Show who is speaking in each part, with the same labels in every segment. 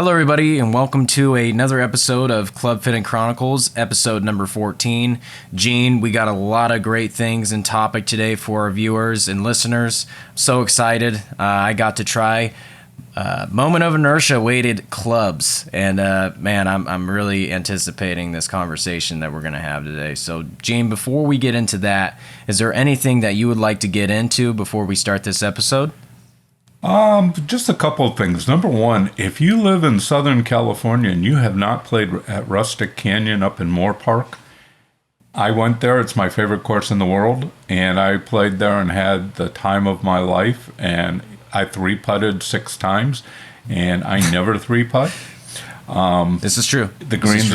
Speaker 1: Hello, everybody, and welcome to another episode of Club Fitting Chronicles, episode number 14. Gene, we got a lot of great things in topic today for our viewers and listeners. So excited. I got to try Moment of Inertia weighted clubs, and man, I'm really anticipating this conversation that we're going to have today. So, Gene, before we get into that, is there anything that you would like to get into before we start this episode?
Speaker 2: Just a couple of things. Number one, if you live in Southern California and you have not played at Rustic Canyon up in Moore Park, I went there. It's my favorite course in the world, and I played there and had the time of my life, and I three-putted 6 times, and I never three-putt.
Speaker 1: This is true.
Speaker 2: The greens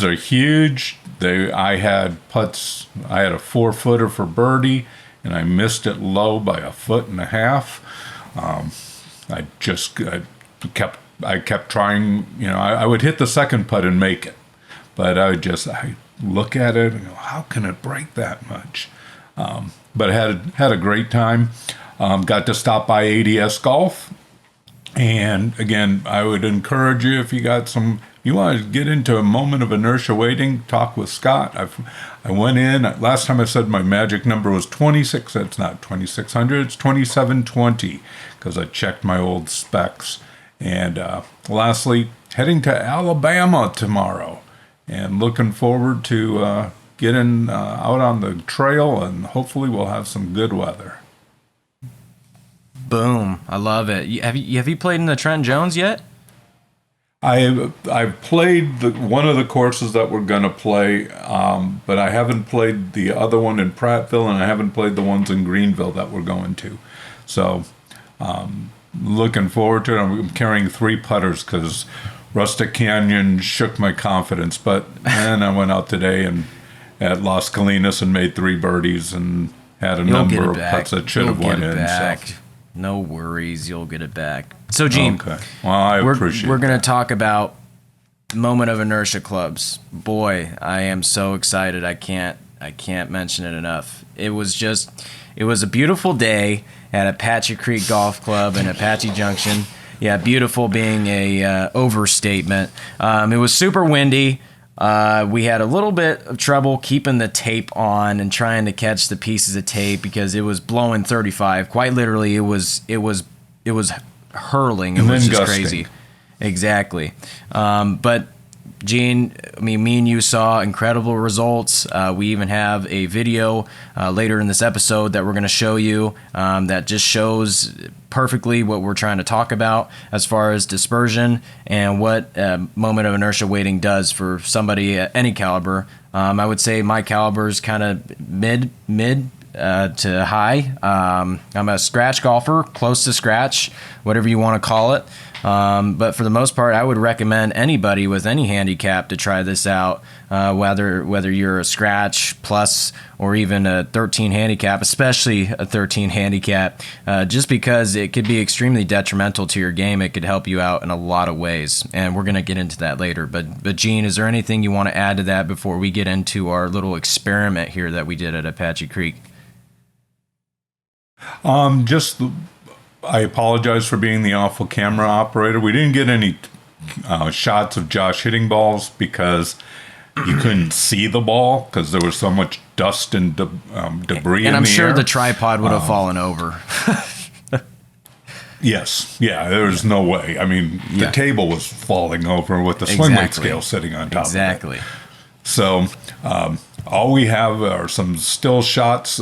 Speaker 2: are huge. I had putts. I had a 4-footer for birdie, and I missed it low by 1.5 feet. I kept trying. You know, I would hit the second putt and make it, but I look at it and go, how can it break that much? But I had a great time. Got to stop by ADS Golf, and again, I would encourage you, if you want to get into a moment of inertia waiting, talk with Scott. I went in, last time I said my magic number was 26, it's not 2600, it's 2720, because I checked my old specs. And lastly, heading to Alabama tomorrow, and looking forward to getting out on the trail, and hopefully we'll have some good weather.
Speaker 1: Boom. I love it. Have you played in the Trent Jones yet?
Speaker 2: I've played one of the courses that we're going to play, but I haven't played the other one in Prattville, and I haven't played the ones in Greenville that we're going to. So looking forward to it. I'm carrying 3 putters because Rustic Canyon shook my confidence. But then I went out today and at Las Colinas and made 3 birdies and had a number of putts that should have went in. So.
Speaker 1: No worries, you'll get it back. So, Gene,
Speaker 2: okay. Well, I appreciate
Speaker 1: we're going to talk about Moment of Inertia clubs. Boy, I am so excited. I can't mention it enough. It was a beautiful day at Apache Creek Golf Club in Apache Junction. Yeah, beautiful being a overstatement. It was super windy. We had a little bit of trouble keeping the tape on and trying to catch the pieces of tape because it was blowing 35. Quite literally, it was hurling. It was just crazy. Exactly. But Gene, me and you saw incredible results. We even have a video later in this episode that we're going to show you that just shows perfectly what we're trying to talk about as far as dispersion and what moment of inertia weighting does for somebody at any caliber. I would say my caliber is kind of mid to high. I'm a scratch golfer, close to scratch, whatever you want to call it. But for the most part, I would recommend anybody with any handicap to try this out, whether you're a scratch plus or even a 13 handicap, especially a 13 handicap, just because it could be extremely detrimental to your game. It could help you out in a lot of ways, and we're going to get into that later. But Gene, is there anything you want to add to that before we get into our little experiment here that we did at Apache Creek?
Speaker 2: I apologize for being the awful camera operator. We didn't get any shots of Josh hitting balls because you couldn't see the ball because there was so much dust and debris.
Speaker 1: And I'm sure
Speaker 2: air.
Speaker 1: The tripod would have fallen over.
Speaker 2: Yes. Yeah, there was no way. I mean, the table was falling over with the swing weight scale sitting on top of it. So all we have are some still shots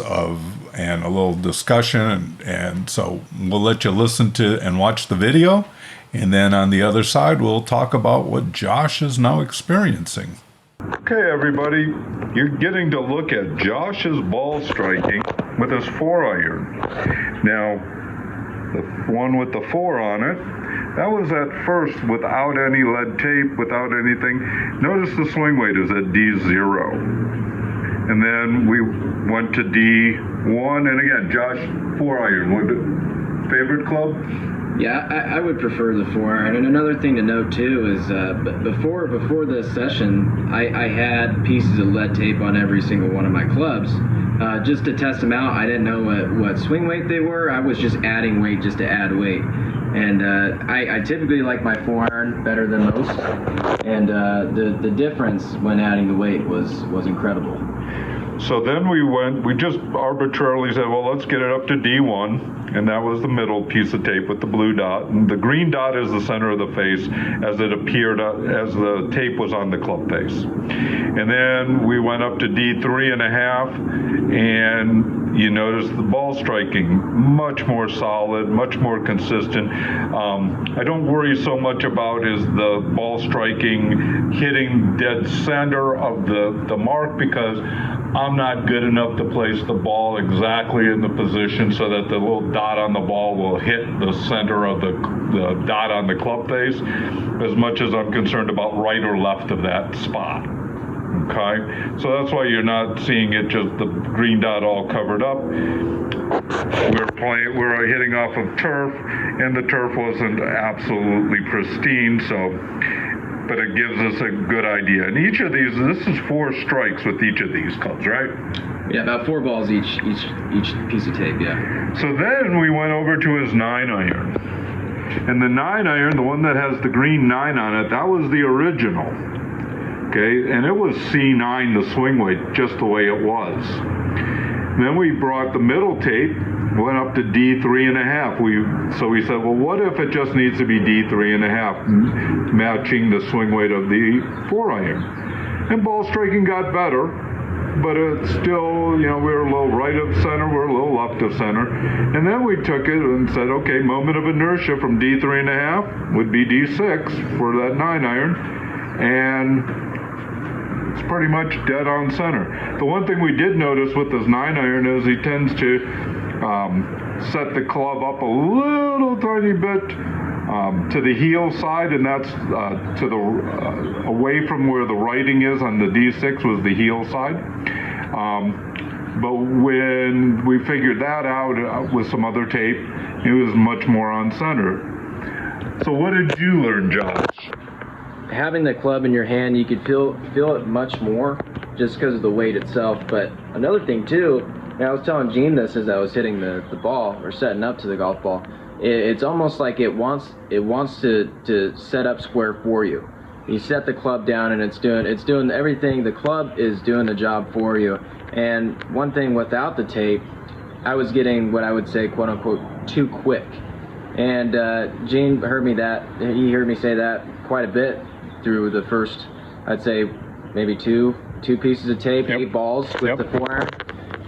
Speaker 2: and a little discussion, and so we'll let you listen to and watch the video, and then on the other side we'll talk about what Josh is now experiencing. Okay, everybody, you're getting to look at Josh's ball striking with his 4-iron. Now, the one with the 4 on it, that was at first without any lead tape, without anything. Notice the swing weight is at D0. And then we went to D1, and again, Josh, 4-iron. Favorite club?
Speaker 3: Yeah, I would prefer the 4-iron. And another thing to note too is before this session, I had pieces of lead tape on every single one of my clubs just to test them out. I didn't know what swing weight they were. I was just adding weight just to add weight. And I typically like my 4-iron better than most, and the difference when adding the weight was incredible.
Speaker 2: So then we just arbitrarily said, well, let's get it up to D1, and that was the middle piece of tape with the blue dot. And the green dot is the center of the face as it appeared as the tape was on the club face. And then we went up to D3.5, and you notice the ball striking much more solid, much more consistent. I don't worry so much about is the ball striking hitting dead center of the mark, because I'm not good enough to place the ball exactly in the position so that the little dot on the ball will hit the center of the dot on the club face, as much as I'm concerned about right or left of that spot. Okay, so that's why you're not seeing it just the green dot all covered up. We're hitting off of turf, and the turf wasn't absolutely pristine, but it gives us a good idea. And each of these, this is 4 strikes with each of these clubs, right?
Speaker 3: Yeah, about 4 balls each piece of tape, yeah.
Speaker 2: So then we went over to his 9-iron. And the 9-iron, the one that has the green 9 on it, that was the original. Okay, and it was C9, the swing weight, just the way it was. Then we brought the middle tape, went up to D3.5. So we said, well, what if it just needs to be D3.5, matching the swing weight of the 4-iron? And ball striking got better, but it's still, we were a little right of center, we're a little left of center. And then we took it and said, okay, moment of inertia from D3.5 would be D6 for that 9-iron. And it's pretty much dead on center. The one thing we did notice with this 9-iron is he tends to set the club up a little tiny bit to the heel side, and that's to the away from where the writing is on the D6 was the heel side. But when we figured that out with some other tape, it was much more on center. So what did you learn, Josh?
Speaker 3: Having the club in your hand, you could feel it much more just because of the weight itself. But another thing too, and I was telling Gene this as I was hitting the ball or setting up to the golf ball, it's almost like it wants to set up square for you. You set the club down and it's doing everything. The club is doing the job for you. And one thing without the tape, I was getting what I would say, quote unquote, too quick. And Gene heard me say that quite a bit through the first, I'd say, maybe two pieces of tape, 8 balls with the 4-iron.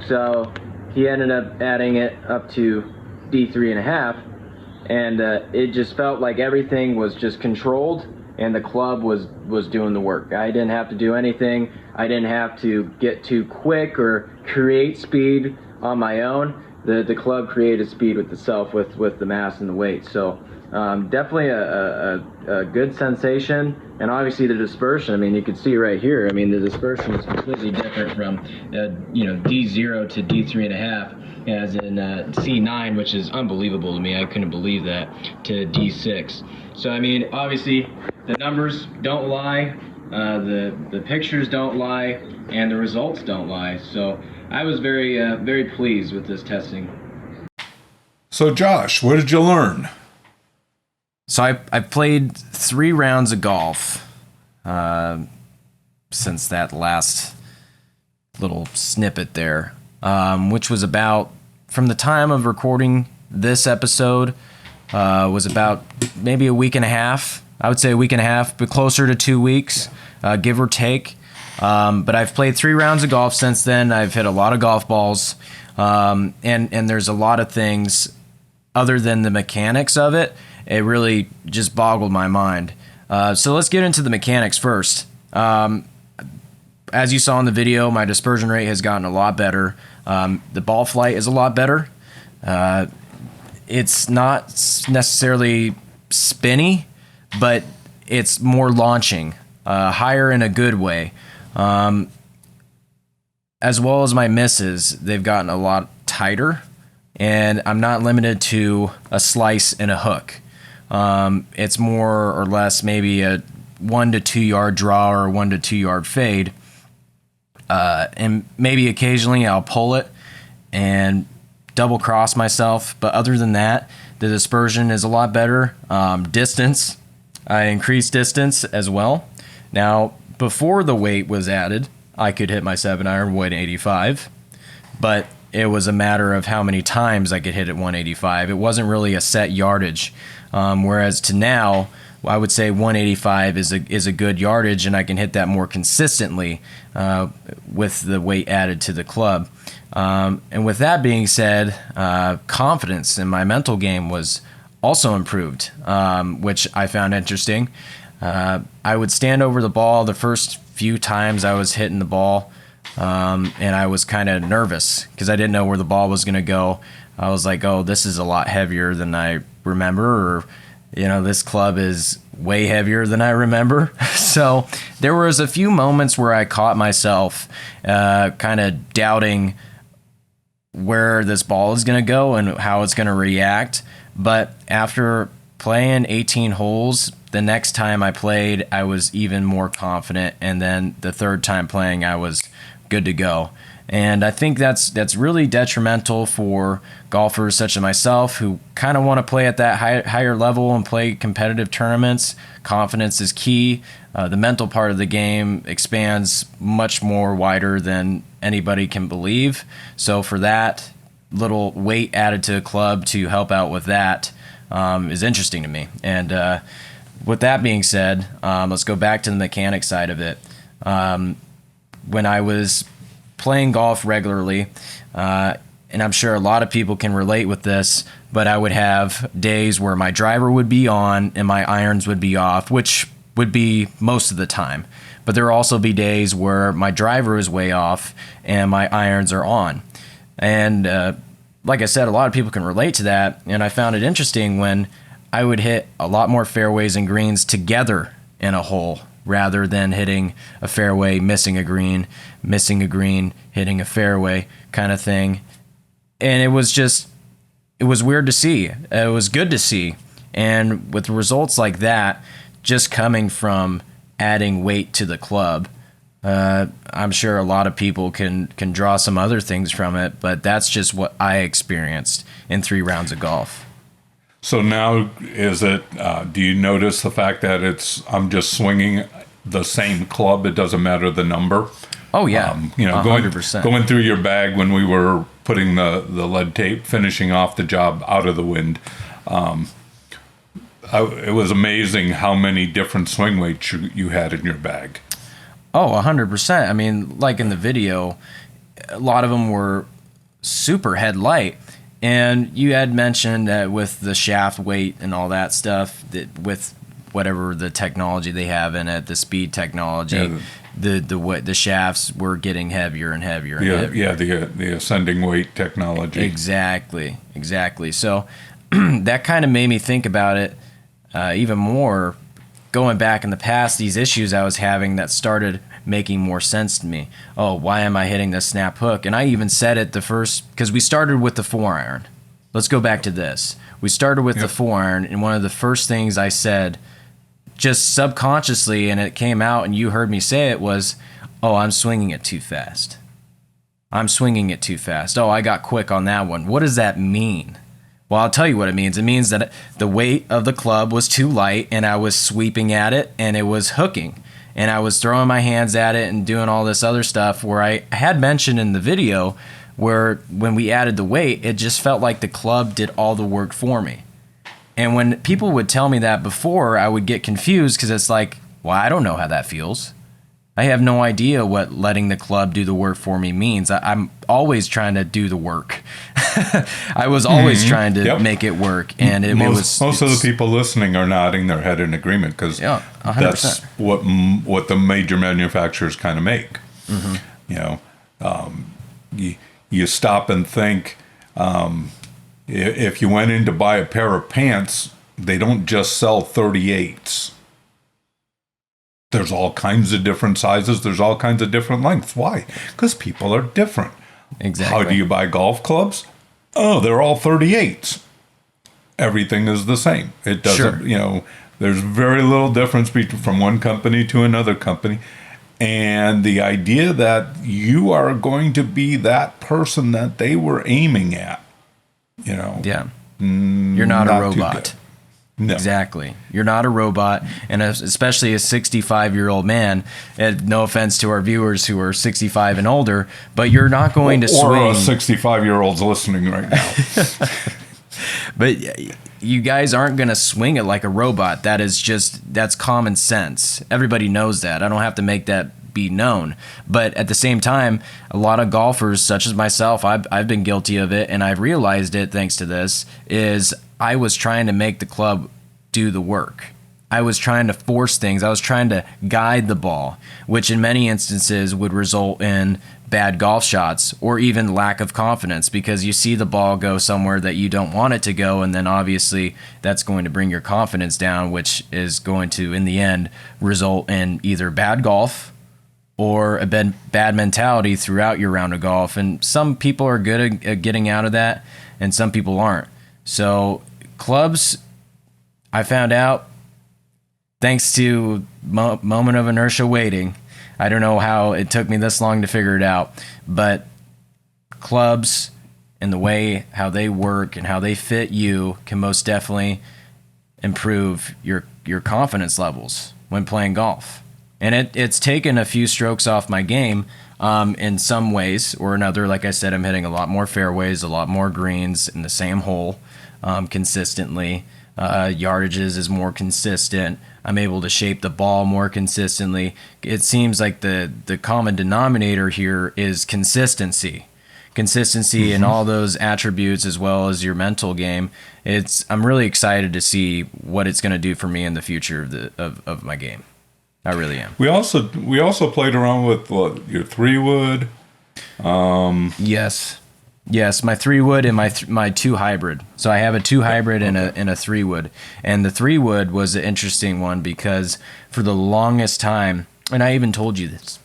Speaker 3: So he ended up adding it up to D3.5, and it just felt like everything was just controlled, and the club was doing the work. I didn't have to do anything. I didn't have to get too quick or create speed on my own. The club created speed with itself with the mass and the weight. So definitely a good sensation. And obviously the dispersion, I mean, you can see right here, I mean, the dispersion is completely different from, D0 to D3.5, as in C9, which is unbelievable to me. I couldn't believe that, to D6. So, I mean, obviously the numbers don't lie, the pictures don't lie, and the results don't lie. So I was very pleased with this testing.
Speaker 2: So, Josh, what did you learn?
Speaker 1: So I played 3 rounds of golf since that last little snippet there, which was about, from the time of recording this episode, was about maybe a week and a half. I would say a week and a half, but closer to 2 weeks, give or take. But I've played 3 rounds of golf since then. I've hit a lot of golf balls, and there's a lot of things other than the mechanics of it. It really just boggled my mind. So let's get into the mechanics first. As you saw in the video, my dispersion rate has gotten a lot better. The ball flight is a lot better. It's not necessarily spinny, but it's more launching, higher in a good way. As well as my misses, they've gotten a lot tighter, and I'm not limited to a slice and a hook. It's more or less maybe a 1 to 2 yard draw or 1 to 2 yard fade. And maybe occasionally I'll pull it and double cross myself. But other than that, The dispersion is a lot better. Distance, I increased distance as well. Now, before the weight was added, I could hit my 7-iron 185, but it was a matter of how many times I could hit at 185. It wasn't really a set yardage. Whereas to now, I would say 185 is a good yardage, and I can hit that more consistently with the weight added to the club. And with that being said, confidence in my mental game was also improved, which I found interesting. I would stand over the ball the first few times I was hitting the ball, and I was kind of nervous because I didn't know where the ball was going to go. I was like, oh, this is a lot heavier than I remember, or, this club is way heavier than I remember. So there was a few moments where I caught myself kind of doubting where this ball is going to go and how it's going to react. But after playing 18 holes, the next time I played, I was even more confident. And then the third time playing, I was good to go. And I think that's really detrimental for golfers such as myself who kind of want to play at that higher level and play competitive tournaments. Confidence is key. The mental part of the game expands much more wider than anybody can believe. So for that, little weight added to a club to help out with that is interesting to me. And with that being said, let's go back to the mechanic side of it. When I was playing golf regularly, and I'm sure a lot of people can relate with this, but I would have days where my driver would be on and my irons would be off, which would be most of the time. But there will also be days where my driver is way off and my irons are on. And like I said, a lot of people can relate to that, and I found it interesting when I would hit a lot more fairways and greens together in a hole rather than hitting a fairway, missing a green, hitting a fairway kind of thing. And it was weird to see. It was good to see. And with results like that, just coming from adding weight to the club, I'm sure a lot of people can draw some other things from it, but that's just what I experienced in 3 rounds of golf.
Speaker 2: So now, do you notice the fact that I'm just swinging the same club? It doesn't matter the number.
Speaker 1: Oh yeah,
Speaker 2: 100%. Going through your bag when we were putting the lead tape, finishing off the job out of the wind. It was amazing how many different swing weights you had in your bag.
Speaker 1: Oh, 100%. I mean, like in the video, a lot of them were super head light. And you had mentioned that with the shaft weight and all that stuff, that with whatever the technology they have in it, the speed technology, the shafts were getting heavier and heavier and heavier.
Speaker 2: Yeah, the ascending weight technology.
Speaker 1: Exactly. So that kind of made me think about it even more, going back in the past, these issues I was having that started making more sense to me. Oh, why am I hitting the snap hook? And I even said it because we started with the 4-iron. Let's go back to this. We started with the 4-iron, and one of the first things I said, just subconsciously, and it came out and you heard me say it, was, oh, I'm swinging it too fast. Oh, I got quick on that one. What does that mean? Well, I'll tell you what it means. It means that the weight of the club was too light, and I was sweeping at it, and it was hooking. And I was throwing my hands at it and doing all this other stuff where I had mentioned in the video where when we added the weight, it just felt like the club did all the work for me. And when people would tell me that before, I would get confused because it's like, well, I don't know how that feels. I have no idea what letting the club do the work for me means. I'm always trying to do the work. I was always trying to make it work, and most of
Speaker 2: the people listening are nodding their head in agreement because that's what the major manufacturers kind of make. You stop and think. If you went in to buy a pair of pants, they don't just sell 38s. There's all kinds of different sizes. There's all kinds of different lengths. Why? Because people are different.
Speaker 1: Exactly.
Speaker 2: How do you buy golf clubs? Oh, they're all 38s. Everything is the same. It doesn't, there's very little difference from one company to another company. And the idea that you are going to be that person that they were aiming at,
Speaker 1: Yeah. You're not a robot.
Speaker 2: No.
Speaker 1: Exactly. You're not a robot, and especially a 65-year-old man. And no offense to our viewers who are 65 and older, but you're not going to swing.
Speaker 2: Or a 65-year-old's listening right now.
Speaker 1: But you guys aren't going to swing it like a robot. That's common sense. Everybody knows that. I don't have to make that be known. But at the same time, a lot of golfers, such as myself, I've been guilty of it, and I've realized it thanks to this, is I was trying to make the club do the work. I was trying to force things. I was trying to guide the ball, which in many instances would result in bad golf shots or even lack of confidence, because you see the ball go somewhere that you don't want it to go, and then obviously that's going to bring your confidence down, which is going to, in the end, result in either bad golf or a bad mentality throughout your round of golf. And some people are good at getting out of that, and some people aren't. So clubs, I found out, thanks to Moment of Inertia waiting. I don't know how it took me this long to figure it out, but clubs and the way how they work and how they fit you can most definitely improve your confidence levels when playing golf. And it's taken a few strokes off my game in some ways or another. Like I said, I'm hitting a lot more fairways, a lot more greens in the same hole consistently. Yardages is more consistent. I'm able to shape the ball more consistently. It seems like the common denominator here is consistency. Consistency in all those attributes, as well as your mental game. I'm really excited to see what it's going to do for me in the future of my game. I really am.
Speaker 2: We also played around with your 3-wood.
Speaker 1: Yes, my 3-wood and my 2 hybrid. So I have a 2 hybrid and a 3-wood. And the 3-wood was an interesting one because for the longest time, and I even told you this,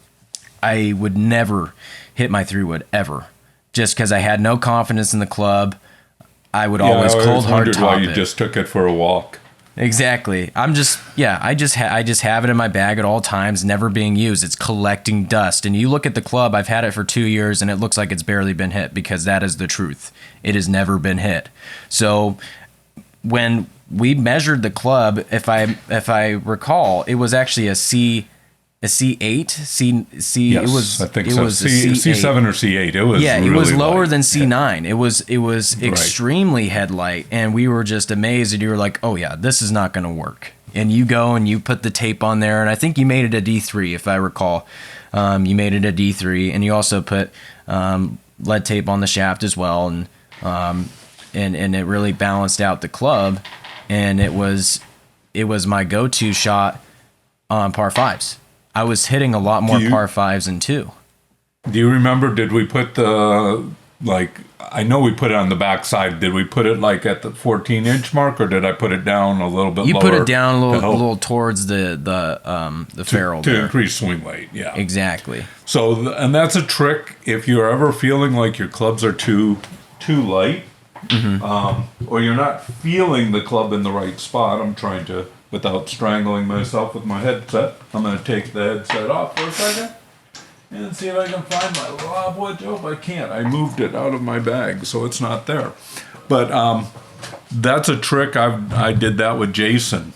Speaker 1: I would never hit my 3-wood ever, just because I had no confidence in the club. I would always cold hard top
Speaker 2: why
Speaker 1: it.
Speaker 2: You just took it for a walk.
Speaker 1: Exactly. I just have it in my bag at all times, never being used. It's collecting dust. And you look at the club, I've had it for 2 years and it looks like it's barely been hit, because that is the truth. It has never been hit. So when we measured the club, if I recall, it was actually a C8.
Speaker 2: Yes, I think so. C7 or C8. It was
Speaker 1: it
Speaker 2: really
Speaker 1: was lower
Speaker 2: light.
Speaker 1: than C9. It was extremely headlight, and we were just amazed. And you were like, "Oh yeah, this is not going to work." And you go and you put the tape on there, and I think you made it a D3, if I recall. You made it a D3, and you also put lead tape on the shaft as well, and it really balanced out the club, and it was my go-to shot on par fives. I was hitting a lot more par fives than 2.
Speaker 2: Do you remember, did we put I know we put it on the back side. Did we put it like at the 14-inch mark, or did I put it down a little bit lower?
Speaker 1: You put it down a little towards the ferrule
Speaker 2: to
Speaker 1: there.
Speaker 2: increase swing weight, yeah.
Speaker 1: Exactly.
Speaker 2: So, and that's a trick if you're ever feeling like your clubs are too light, or you're not feeling the club in the right spot. I'm trying to, without strangling myself with my headset, I'm going to take the headset off for a second and see if I can find my lob wedge. Oh, I can't. I moved it out of my bag, so it's not there. But that's a trick. I did that with Jason.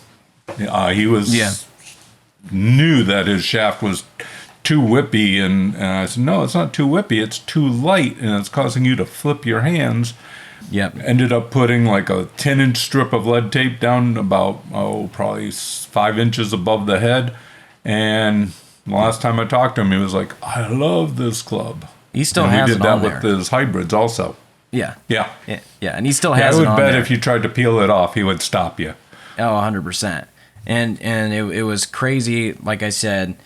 Speaker 2: He was knew that his shaft was too whippy, and I said, no, it's not too whippy. It's too light, and it's causing you to flip your hands.
Speaker 1: Yep.
Speaker 2: Ended up putting like a 10-inch strip of lead tape down about, probably 5 inches above the head. And the last time I talked to him, he was like, I love this club.
Speaker 1: He still has it on there.
Speaker 2: We did that with his hybrids also.
Speaker 1: Yeah.
Speaker 2: Yeah.
Speaker 1: Yeah, and he still has it on there.
Speaker 2: I would bet if you tried to peel it off, he would stop you.
Speaker 1: Oh, 100%. And it was crazy. Like I said,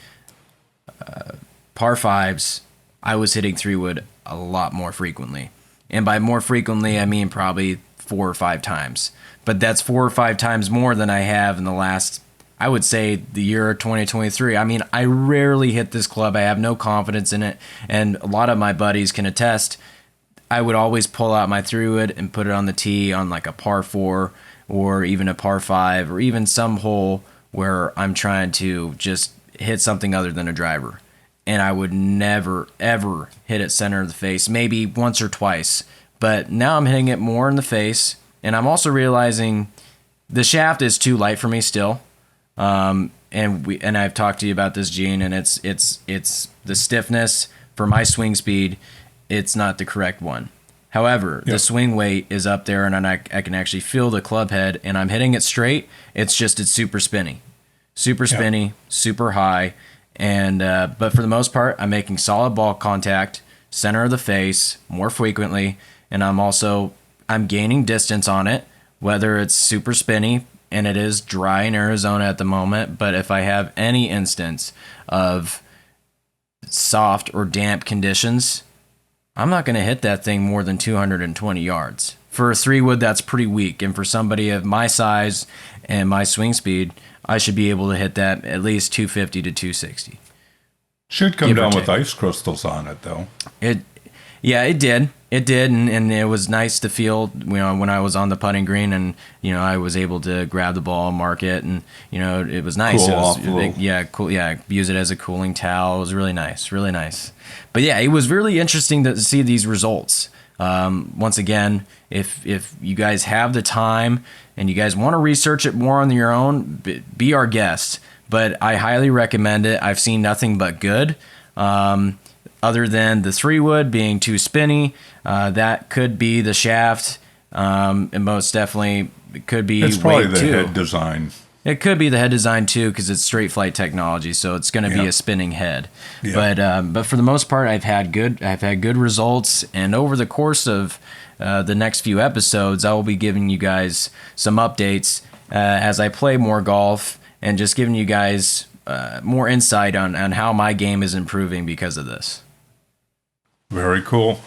Speaker 1: par fives, I was hitting 3-wood a lot more frequently. And by more frequently, I mean probably 4 or 5 times. But that's 4 or 5 times more than I have in the last, I would say, the year 2023. I mean, I rarely hit this club. I have no confidence in it. And a lot of my buddies can attest. I would always pull out my 3-wood and put it on the tee on like a par 4 or even a par 5 or even some hole where I'm trying to just hit something other than a driver. And I would never, ever hit it center of the face, maybe once or twice. But now I'm hitting it more in the face, And I'm also realizing the shaft is too light for me still. And I've talked to you about this, Gene, and it's the stiffness for my swing speed. It's not the correct one. However, the swing weight is up there, and I can actually feel the club head, and I'm hitting it straight. It's super spinny, super high. And but for the most part, I'm making solid ball contact, center of the face more frequently, and I'm gaining distance on it, whether it's super spinny, and it is dry in Arizona at the moment. But if I have any instance of soft or damp conditions, I'm not going to hit that thing more than 220 yards. For a 3-wood, that's pretty weak. And for somebody of my size and my swing speed, I should be able to hit that at least 250 to 260.
Speaker 2: Should come down with ice crystals on it, though.
Speaker 1: It did. It did, and it was nice to feel, when I was on the putting green, and I was able to grab the ball, mark it, and it was nice.
Speaker 2: Cool
Speaker 1: it was,
Speaker 2: off a little.
Speaker 1: Yeah, cool. Yeah, use it as a cooling towel. It was really nice, really nice. But yeah, it was really interesting to see these results. Once again, if you guys have the time and you guys want to research it more on your own, be our guest. But I highly recommend it. I've seen nothing but good. Other than the 3-wood being too spinny, that could be the shaft, and most definitely it could be
Speaker 2: it's probably
Speaker 1: weight
Speaker 2: the
Speaker 1: too.
Speaker 2: head design.
Speaker 1: It could be the head design too, because it's straight flight technology, so it's going to be a spinning head.
Speaker 2: Yeah.
Speaker 1: But for the most part, I've had good results, and over the course of the next few episodes, I will be giving you guys some updates as I play more golf, and just giving you guys more insight on how my game is improving because of this.
Speaker 2: Very cool.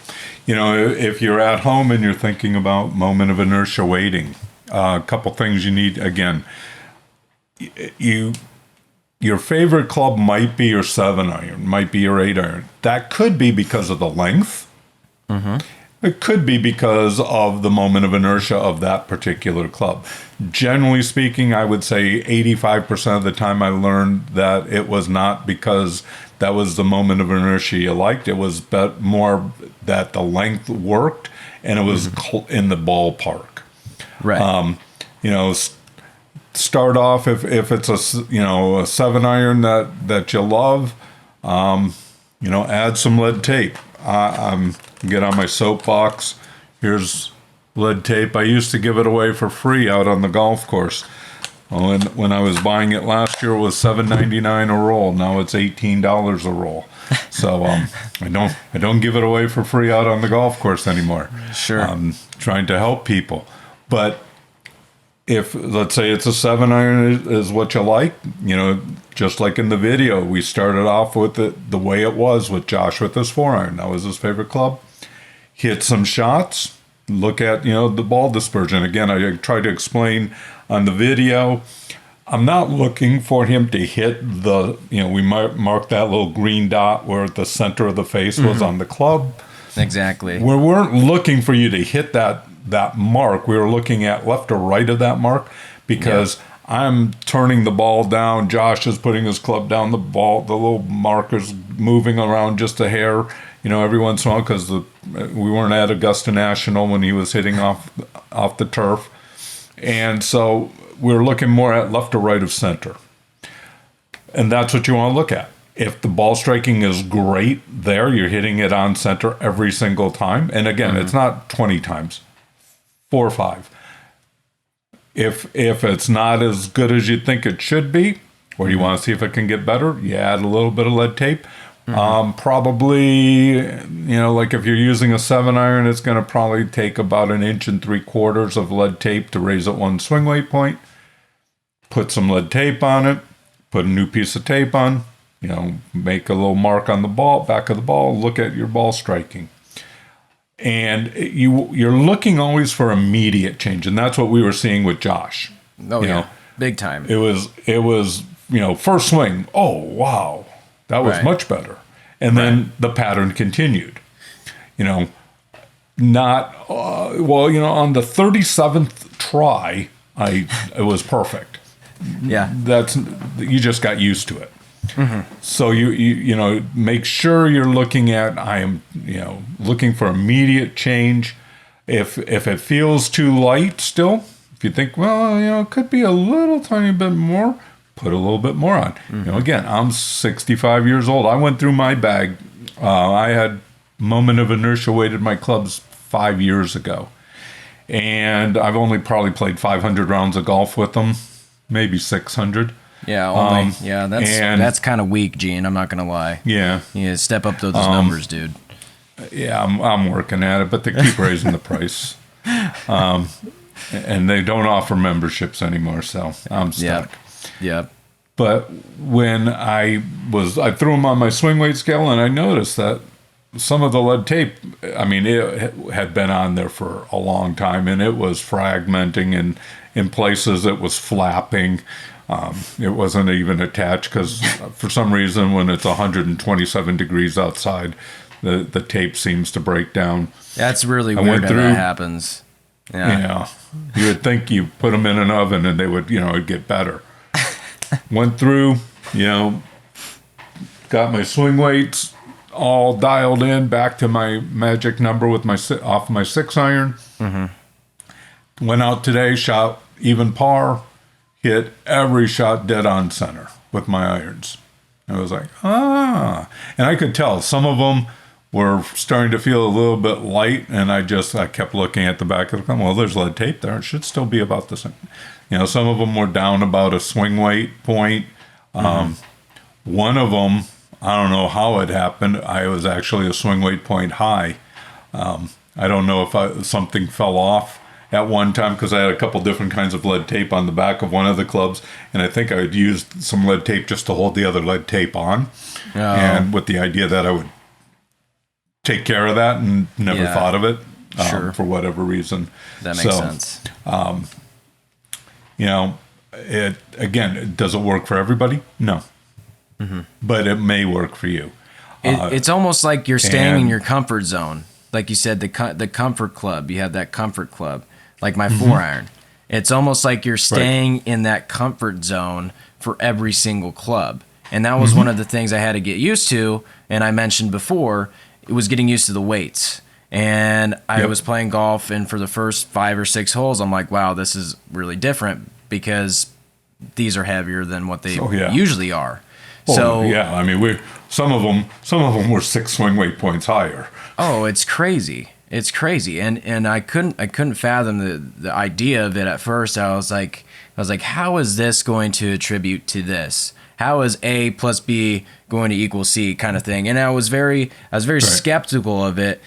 Speaker 2: If you're at home and you're thinking about moment of inertia weighting, a couple things you need. Again, your favorite club might be your 7-iron, might be your 8-iron. That could be because of the length. Mm-hmm. It could be because of the moment of inertia of that particular club. Generally speaking, I would say 85% of the time I learned that it was not because that was the moment of inertia you liked. It was more that the length worked and it was in the ballpark.
Speaker 1: Right.
Speaker 2: Start off if it's a 7-iron that you love, add some lead tape. Get on my soapbox. Here's lead tape. I used to give it away for free out on the golf course. When I was buying it last year, it was $7.99 a roll. Now it's $18 a roll. So I don't give it away for free out on the golf course anymore.
Speaker 1: Sure.
Speaker 2: I'm trying to help people. But if, let's say it's a 7-iron is what you like, just like in the video, we started off with the way it was with Josh with his 4-iron. That was his favorite club. Hit some shots, look at, the ball dispersion. Again, I try to explain on the video, I'm not looking for him to hit we marked that little green dot where the center of the face was on the club.
Speaker 1: Exactly.
Speaker 2: We weren't looking for you to hit that mark. We were looking at left or right of that mark because I'm turning the ball down. Josh is putting his club down. The little marker's moving around just a hair, every once in a while because we weren't at Augusta National when he was hitting off the turf. And so we're looking more at left or right of center. And that's what you want to look at. If the ball striking is great there, you're hitting it on center every single time. And again, it's not 20 times, 4 or 5. If it's not as good as you think it should be, or you want to see if it can get better, you add a little bit of lead tape. Probably, like if you're using a 7-iron, it's going to probably take about 1 3/4 inches of lead tape to raise it 1 swing weight point. Put some lead tape on it, put a new piece of tape on, make a little mark on the back of the ball, look at your ball striking. And you're looking always for immediate change, and that's what we were seeing with Josh.
Speaker 1: Oh, yeah. Big time.
Speaker 2: It was first swing, oh, wow, that was much better. And then the pattern continued. On the 37th try, it was perfect.
Speaker 1: Yeah.
Speaker 2: You just got used to it. So you make sure you're looking at, I am looking for immediate change. If it feels too light still, if you think, well, it could be a little tiny bit more, put a little bit more on. Again, I'm 65 years old. I went through my bag. I had Moment of Inertia weighted my clubs 5 years ago. And I've only probably played 500 rounds of golf with them, maybe 600.
Speaker 1: Yeah, that's kind of weak, Gene. I'm not going to lie.
Speaker 2: Yeah.
Speaker 1: Yeah, step up those numbers, dude.
Speaker 2: Yeah, I'm working at it, but they keep raising the price. And they don't offer memberships anymore, so I'm stuck.
Speaker 1: Yep.
Speaker 2: But when I threw them on my swing weight scale, and I noticed that some of the lead tape, I mean, it had been on there for a long time, and it was fragmenting, and in places it was flapping. It wasn't even attached because for some reason when it's 127 degrees outside, the tape seems to break down.
Speaker 1: That's really weird how that happens.
Speaker 2: Yeah. You would think you put them in an oven and they would, it'd get better. Went through, got my swing weights all dialed in back to my magic number with off my 6-iron. Mm-hmm. Went out today, shot even par, hit every shot dead on center with my irons. I was like, and I could tell some of them were starting to feel a little bit light, and I kept looking at the back of the club. Well, there's lead tape there. It should still be about the same. Some of them were down about a swing weight point. One of them, I don't know how it happened. I was actually a swing weight point high. I don't know if something fell off at one time because I had a couple different kinds of lead tape on the back of one of the clubs, and I think I had used some lead tape just to hold the other lead tape on, and with the idea that I would take care of that, and never thought of it for whatever reason.
Speaker 1: That makes sense.
Speaker 2: Does it work for everybody? No. Mm-hmm. But it may work for you.
Speaker 1: It's almost like you're staying in your comfort zone. Like you said, the comfort club. You have that comfort club, like my 4-iron. It's almost like you're staying in that comfort zone for every single club. And that was one of the things I had to get used to. And I mentioned before, it was getting used to the weights. And I was playing golf, and for the first 5 or 6 holes, I'm like, wow, this is really different because these are heavier than what they usually are.
Speaker 2: I mean, some of them were 6 swing weight points higher.
Speaker 1: Oh, it's crazy. It's crazy. And I couldn't fathom the idea of it at first. I was like, how is this going to attribute to this? How is A plus B going to equal C kind of thing? And I was very skeptical of it,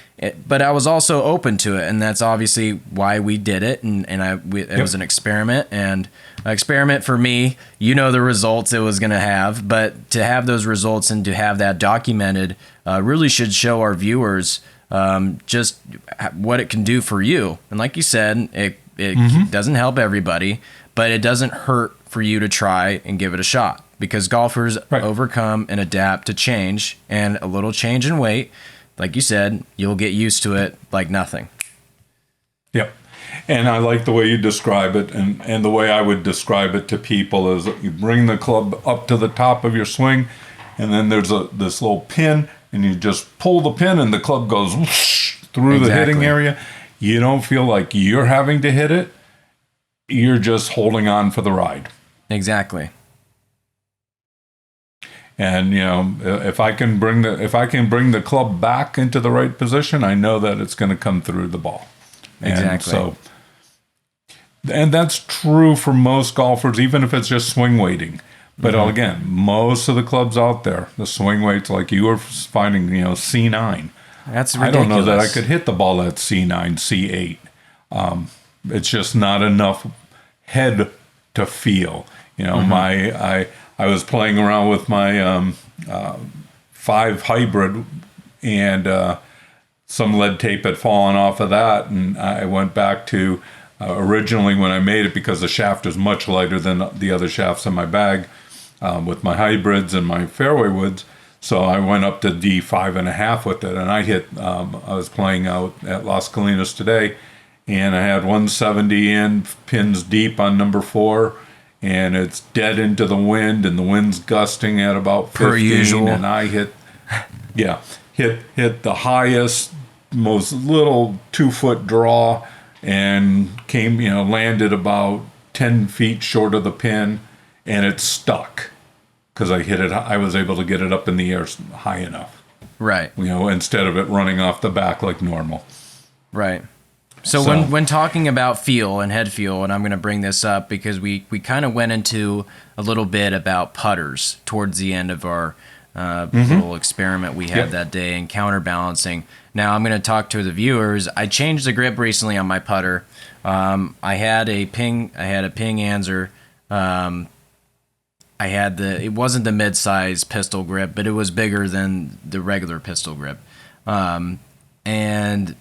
Speaker 1: but I was also open to it. And that's obviously why we did it. It was an experiment, and an experiment for me, the results it was going to have, but to have those results and to have that documented really should show our viewers just what it can do for you. And like you said, it doesn't help everybody, but it doesn't hurt for you to try and give it a shot, because golfers overcome and adapt to change, and a little change in weight, like you said, you'll get used to it like nothing.
Speaker 2: Yep. And I like the way you describe it, and the way I would describe it to people is you bring the club up to the top of your swing, and then there's this little pin, and you just pull the pin, and the club goes whoosh through the hitting area. You don't feel like you're having to hit it. You're just holding on for the ride.
Speaker 1: Exactly.
Speaker 2: And if I can bring the club back into the right position, I know that it's going to come through the ball.
Speaker 1: Exactly.
Speaker 2: And that's true for most golfers, even if it's just swing weighting. But again, most of the clubs out there, the swing weights, like you were finding, C9.
Speaker 1: That's ridiculous.
Speaker 2: I don't know that I could hit the ball at C9, C8. It's just not enough head to feel. I was playing around with my 5 hybrid, and some lead tape had fallen off of that, and I went back to originally when I made it, because the shaft is much lighter than the other shafts in my bag with my hybrids and my fairway woods. So I went up to D5.5 with it, and I hit. I was playing out at Las Colinas today, and I had 170 in, pins deep on number 4. And it's dead into the wind, and the wind's gusting at about 15.
Speaker 1: Per usual.
Speaker 2: And I hit the highest most little 2-foot draw and came, landed about 10 feet short of the pin, and it stuck because I hit it. I was able to get it up in the air high enough.
Speaker 1: Right.
Speaker 2: Instead of it running off the back like normal.
Speaker 1: Right. So when talking about feel and head feel, and I'm going to bring this up because we kind of went into a little bit about putters towards the end of our little experiment we had that day and counterbalancing. Now I'm going to talk to the viewers. I changed the grip recently on my putter. I had a ping Anser. It wasn't the mid-size pistol grip, but it was bigger than the regular pistol grip. And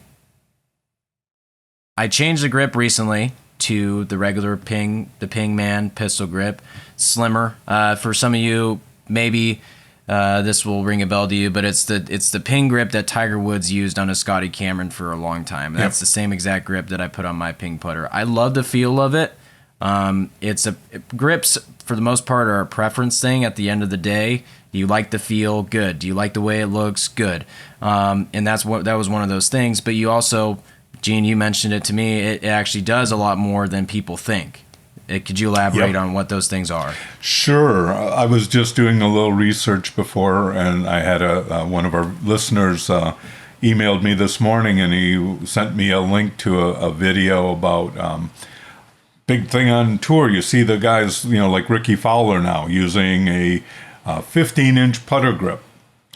Speaker 1: I changed the grip recently to the regular the Ping Man pistol grip, slimmer. For some of you, maybe this will ring a bell to you, but it's the Ping grip that Tiger Woods used on a Scotty Cameron for a long time. That's the same exact grip that I put on my Ping putter. I love the feel of it. Grips for the most part are a preference thing. At the end of the day, do you like the feel? Good. Do you like the way it looks? Good. And that was one of those things. But you also, Gene, you mentioned it to me. It actually does a lot more than people think. Could you elaborate on what those things are?
Speaker 2: Sure. I was just doing a little research before, and I had one of our listeners emailed me this morning, and he sent me a link to a video about big thing on tour. You see the guys, like Ricky Fowler now, using a 15-inch putter grip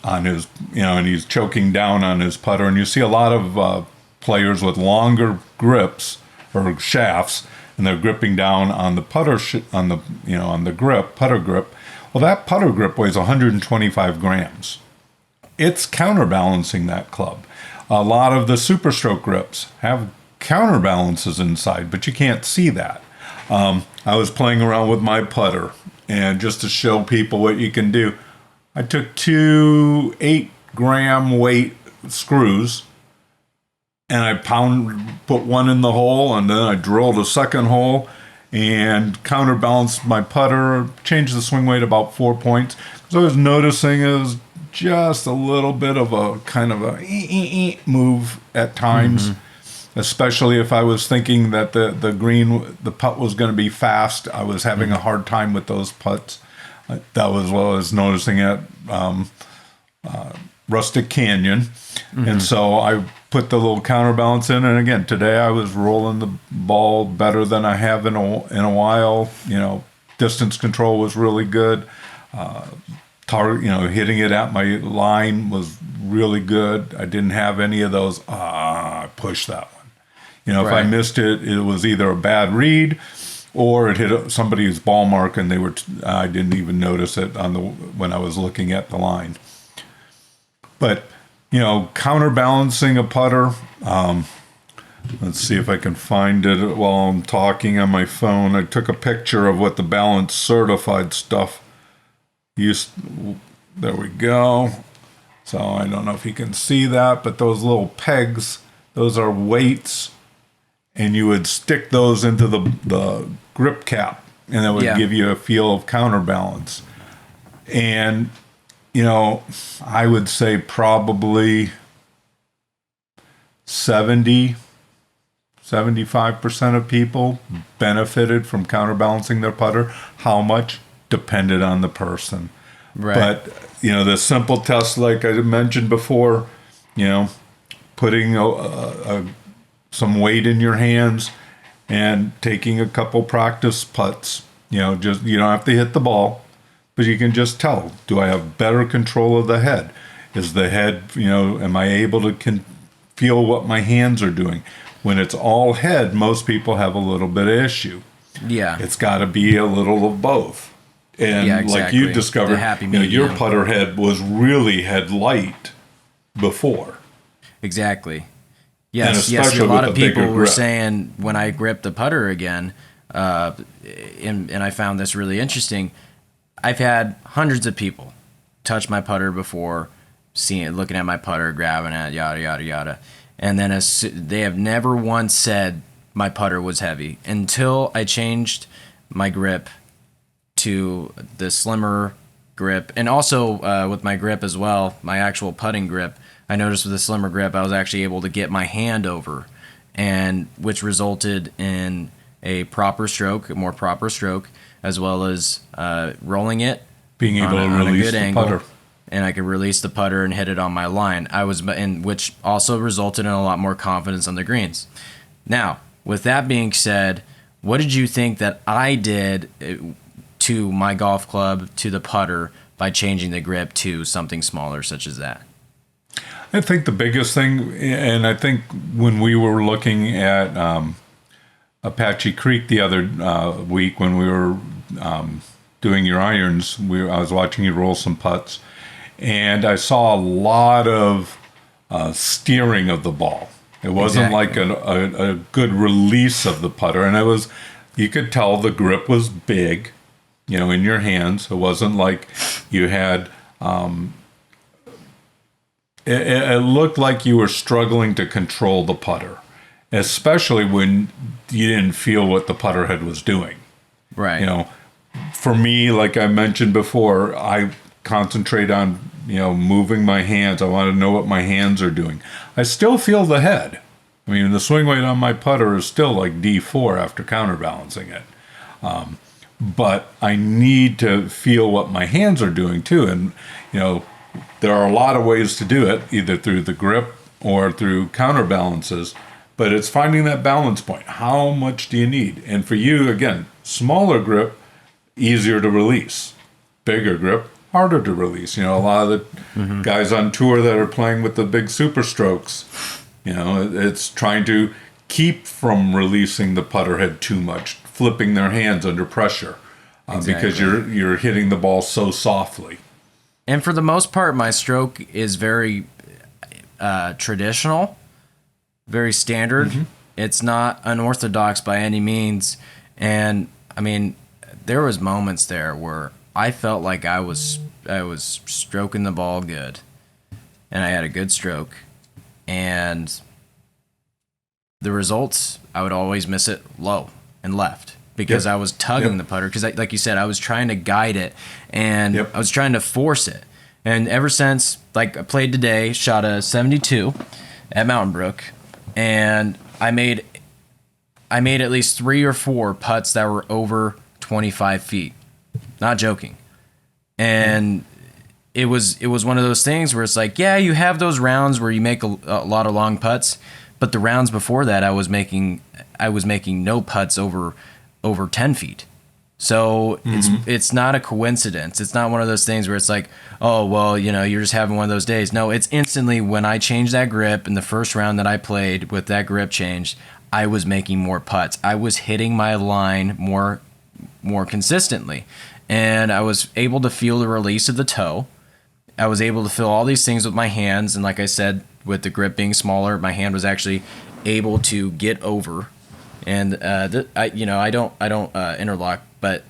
Speaker 2: on his, and he's choking down on his putter. And you see a lot of players with longer grips or shafts, and they're gripping down on the putter on the putter grip. Well, that putter grip weighs 125 grams. It's counterbalancing that club. A lot of the Superstroke grips have counterbalances inside, but you can't see that. I was playing around with my putter, and just to show people what you can do, I took 2 8-gram weight screws, and I put one in the hole, and then I drilled a second hole and counterbalanced my putter, changed the swing weight about 4 points. So I was noticing it was just a little bit of a kind of a move at times, especially if I was thinking that the putt was going to be fast. I was having a hard time with those putts. That was what I was noticing at Rustic Canyon. And so I put the little counterbalance in, and again, today I was rolling the ball better than I have in a while. Distance control was really good. Hitting it at my line was really good. I didn't have any of those, I pushed that one. If I missed it, it was either a bad read or it hit somebody's ball mark, and I didn't even notice it when I was looking at the line. But counterbalancing a putter. Let's see if I can find it while I'm talking on my phone. I took a picture of what the Balance Certified stuff used. There we go. So I don't know if you can see that, but those little pegs, those are weights, and you would stick those into the grip cap, and it would give you a feel of counterbalance. And I would say probably 75% of people benefited from counterbalancing their putter. How much depended on the person. Right. But, the simple test, like I mentioned before, putting some weight in your hands and taking a couple practice putts. Just you don't have to hit the ball, but you can just tell, do I have better control of the head? Is the head, am I able to feel what my hands are doing? When it's all head, most people have a little bit of issue. Yeah. It's got to be a little of both. And exactly. Like you discovered, your putter head was really head light before.
Speaker 1: Exactly. Yes, a lot of people were saying when I gripped the putter again, and I found this really interesting, I've had hundreds of people touch my putter before, seeing it, looking at my putter, grabbing it, yada, yada, yada. And then they have never once said my putter was heavy until I changed my grip to the slimmer grip. And also with my grip as well, my actual putting grip, I noticed with a slimmer grip, I was actually able to get my hand over, and which resulted in a more proper stroke, as well as rolling it,
Speaker 2: being able to release the putter,
Speaker 1: and I could release the putter and hit it on my line. Which also resulted in a lot more confidence on the greens. Now, with that being said, what did you think that I did to my golf club, to the putter, by changing the grip to something smaller such as that?
Speaker 2: I think the biggest thing, and I think when we were looking at Apache Creek the other week when we were doing your irons, I was watching you roll some putts, and I saw a lot of steering of the ball. It wasn't like a good release of the putter, and you could tell the grip was big, in your hands. It wasn't like you had. It looked like you were struggling to control the putter, especially when you didn't feel what the putter head was doing.
Speaker 1: Right.
Speaker 2: For me, like I mentioned before, I concentrate on, moving my hands. I want to know what my hands are doing. I still feel the head. I mean, the swing weight on my putter is still like D4 after counterbalancing it. But I need to feel what my hands are doing too. And, there are a lot of ways to do it, either through the grip or through counterbalances, but it's finding that balance point. How much do you need? And for you, again, smaller grip, easier to release. Bigger grip, harder to release. A lot of the guys on tour that are playing with the big super strokes, it's trying to keep from releasing the putter head too much, flipping their hands under pressure, because you're hitting the ball so softly.
Speaker 1: And for the most part, my stroke is very traditional, very standard. Mm-hmm. It's not unorthodox by any means. And I mean, there was moments there where I felt like I was stroking the ball good, and I had a good stroke. And the results, I would always miss it low and left, because I was tugging the putter. Because, like you said, I was trying to guide it, and I was trying to force it. And ever since, like, I played today, shot a 72 at Mountain Brook, and I made at least 3 or 4 putts that were over 25 feet. Not joking. And it was one of those things where it's like, yeah, you have those rounds where you make a lot of long putts, but the rounds before that, I was making no putts over 10 feet. So it's not a coincidence. It's not one of those things where it's like, oh, well, you're just having one of those days. No, it's instantly when I changed that grip in the first round that I played with that grip changed, I was making more putts. I was hitting my line more consistently, and I was able to feel the release of the toe. I was able to feel all these things with my hands, and like I said, with the grip being smaller, my hand was actually able to get over. And I don't interlock, but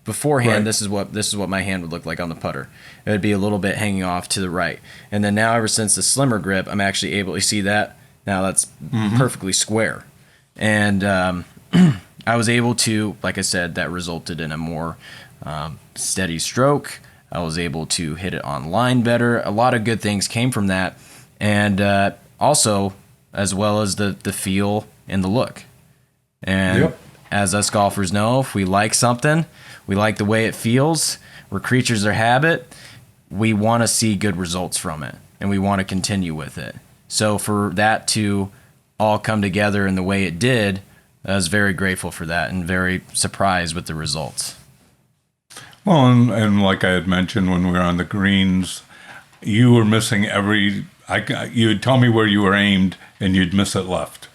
Speaker 1: beforehand, this is what my hand would look like on the putter. It would be a little bit hanging off to the right, and then now ever since the slimmer grip, I'm actually able to see that now. That's perfectly square, and I was able to, like I said, that resulted in a more steady stroke. I was able to hit it on line better. A lot of good things came from that, and also as well as the feel and the look. And as us golfers know, if we like something, we like the way it feels, we're creatures of habit, we want to see good results from it, and we want to continue with it. So for that to all come together in the way it did, I was very grateful for that and very surprised with the results.
Speaker 2: Well, and like I had mentioned when we were on the greens, you were missing you would tell me where you were aimed, and you'd miss it left.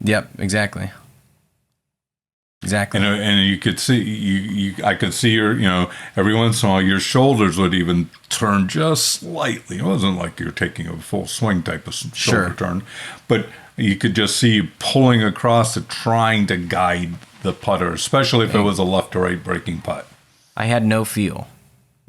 Speaker 1: Yep, exactly.
Speaker 2: And you could see, I could see your, every once in a while, your shoulders would even turn just slightly. It wasn't like you're taking a full swing type of shoulder turn, but you could just see you pulling across it, trying to guide the putter, especially if it was a left to right breaking putt.
Speaker 1: I had no feel.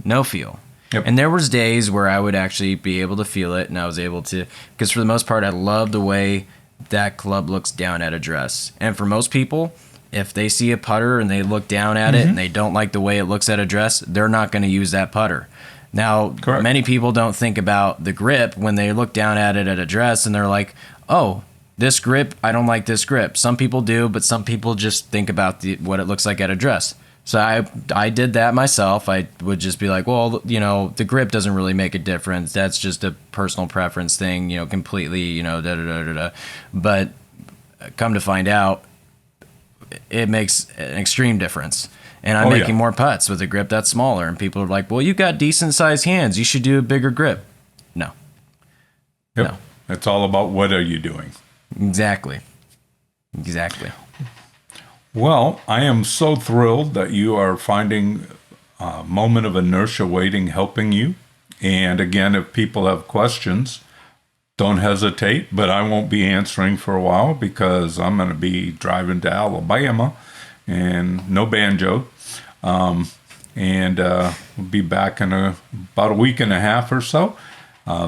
Speaker 1: Yep. And there was days where I would actually be able to feel it, and I was able to, because for the most part, I love the way that club looks down at address. And for most people, if they see a putter and they look down at it and they don't like the way it looks at address, they're not going to use that putter. Now,
Speaker 2: Correct.
Speaker 1: many people don't think about the grip when they look down at it at a dress and they're like, oh, this grip, I don't like this grip. Some people do, but some people just think about what it looks like at a dress. So I did that myself. I would just be like, well, the grip doesn't really make a difference. That's just a personal preference thing, completely, da da da da da. But come to find out, it makes an extreme difference. And I'm making more putts with a grip that's smaller. And people are like, well, you got decent sized hands. You should do a bigger grip. No.
Speaker 2: Yep.
Speaker 1: No.
Speaker 2: It's all about what are you doing.
Speaker 1: Exactly.
Speaker 2: Well, I am so thrilled that you are finding Moment of Inertia Waiting helping you. And again, if people have questions, don't hesitate, but I won't be answering for a while because I'm going to be driving to Alabama and no banjo. And we'll be back in about a week and a half or so.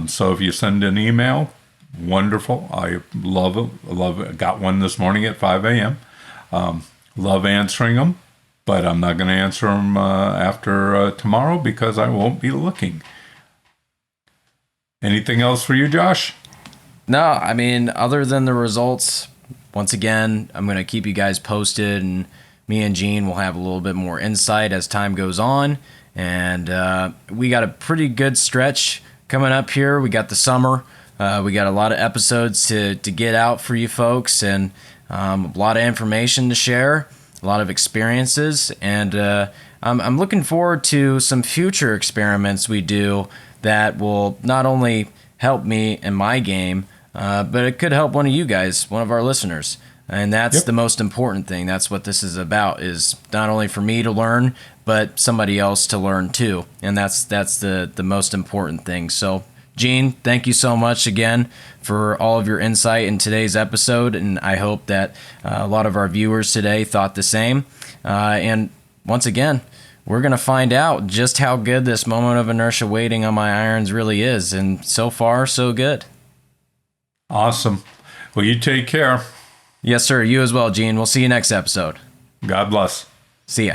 Speaker 2: So if you send an email, wonderful. I love it. I got one this morning at 5 a.m. Love answering them, but I'm not going to answer them after tomorrow because I won't be looking. Anything else for you, Josh?
Speaker 1: No, I mean, other than the results, once again, I'm going to keep you guys posted, and me and Gene will have a little bit more insight as time goes on. And we got a pretty good stretch coming up here. We got the summer. We got a lot of episodes to get out for you folks, and a lot of information to share, a lot of experiences, and I'm looking forward to some future experiments we do that will not only help me in my game, but it could help one of you guys, one of our listeners. And that's the most important thing. That's what this is about, is not only for me to learn, but somebody else to learn too. And that's the most important thing. So Gene, thank you so much again for all of your insight in today's episode, and I hope that a lot of our viewers today thought the same. And once again, we're going to find out just how good this Moment of Inertia waiting on my irons really is, and so far, so good.
Speaker 2: Awesome. Well, you take care.
Speaker 1: Yes, sir. You as well, Gene. We'll see you next episode.
Speaker 2: God bless.
Speaker 1: See ya.